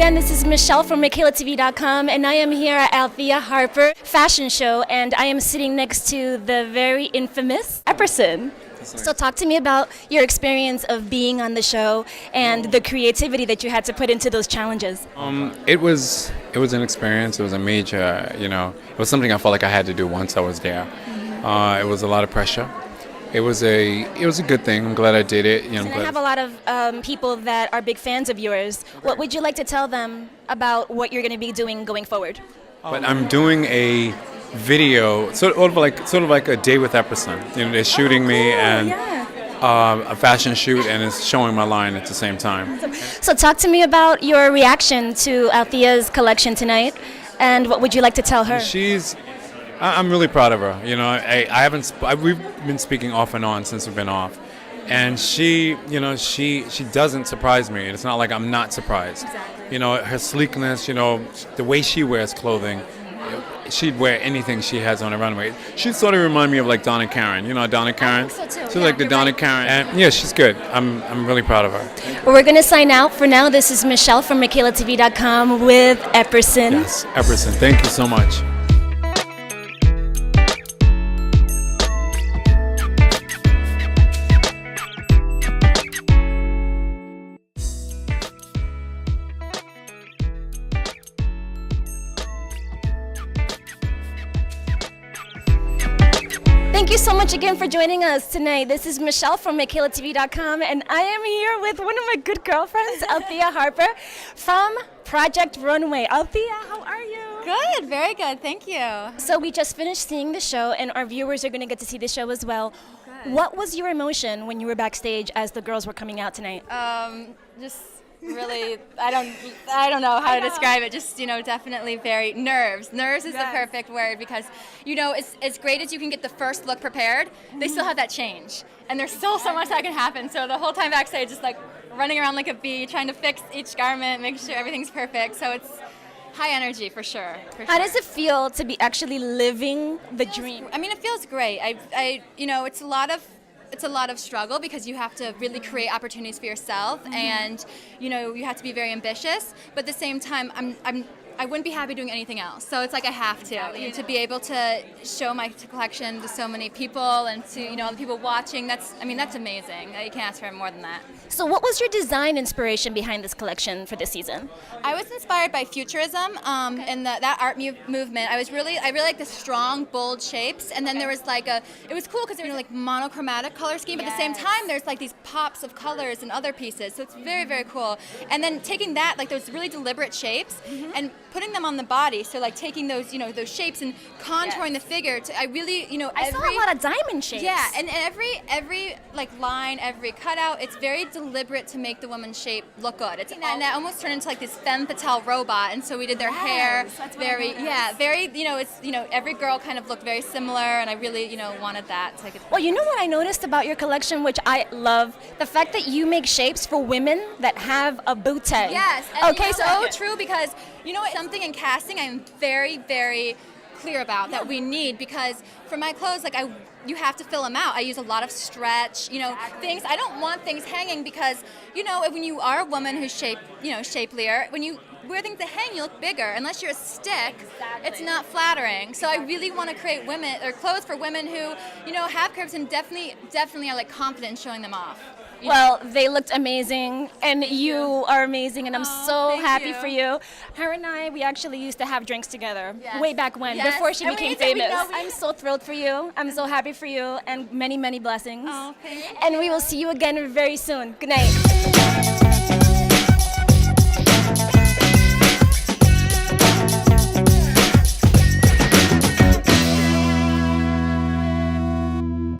again, this is Michelle from MichaelaTV.com, and I am here at Althea Harper fashion show, and I am sitting next to the very infamous Epperson. So talk to me about your experience of being on the show and the creativity that you had to put into those challenges. It was an experience. It was a major, it was something I felt like I had to do once I was there. It was a lot of pressure. It was a good thing. I'm glad I did it. And I have a lot of people that are big fans of yours. What would you like to tell them about what you're going to be doing going forward? But I'm doing a video, sort of like a day with Epperson. They're shooting me and a fashion shoot, and it's showing my line at the same time. So talk to me about your reaction to Althea's collection tonight, and what would you like to tell her? I'm really proud of her. We've been speaking off and on since we've been off, and she doesn't surprise me. It's not like I'm not surprised. Exactly. Her sleekness, the way she wears clothing, she'd wear anything she has on a runway. She sort of remind me of like Donna Karan. Donna Karan. I think so too. She's like the Donna Karan, and yeah, she's good. I'm really proud of her. Well, we're gonna sign out for now. This is Michelle from MichaelaTV.com with Epperson. Yes, Epperson. Thank you so much. Thank you so much again for joining us tonight. This is Michelle from MichaelaTV.com, and I am here with one of my good girlfriends, Althea Harper, from Project Runway. Althea, how are you? Good, very good, thank you. So we just finished seeing the show, and our viewers are going to get to see the show as well. Good. What was your emotion when you were backstage as the girls were coming out tonight? Just really, I don't know how to describe it. Just definitely very nerves. Nerves is the perfect word because it's as great as you can get the first look prepared. They still have that change, and there's still so much that can happen. So the whole time backstage, just like running around like a bee, trying to fix each garment, make sure everything's perfect. So it's high energy for sure. How does it feel to be actually living the dream? I mean, it feels great. It's a lot of struggle because you have to really create opportunities for yourself, and you have to be very ambitious. But at the same time, I wouldn't be happy doing anything else. So it's like I have to be able to show my collection to so many people and to all the people watching. That's amazing. You can't ask for more than that. So what was your design inspiration behind this collection for this season? I was inspired by futurism and that art movement. I really like the strong, bold shapes, and then there was it was cool because there was like monochromatic color scheme, but at the same time there's like these pops of colors in other pieces. So it's very, very cool. And then taking that, like those really deliberate shapes, and putting them on the body. So like taking those, those shapes and contouring the figure. I saw a lot of diamond shapes. Yeah, and every like line, every cutout, it's very deliberate to make the woman's shape look good. And that almost turned into like this femme fatale robot. And so we did their hair very, every girl kind of looked very similar, and I really, wanted that. Well, you know what I noticed about your collection, which I love, the fact that you make shapes for women that have a booty. Yes. Okay, so true because something in casting I'm very, very clear about that we need, because for my clothes, you have to fill them out. I use a lot of stretch, things. I don't want things hanging because, when you are a woman who's shapelier, when you wear things that hang, you look bigger. Unless you're a stick, it's not flattering. So I really want to create clothes for women who, have curves and definitely are like confident in showing them off. Well, they looked amazing, and you are amazing, and I'm so happy for you. Her and I, we actually used to have drinks together way back when, before she became famous. I'm so thrilled for you. I'm so happy for you, and many, many blessings. Oh, thank you. And we will see you again very soon. Good night.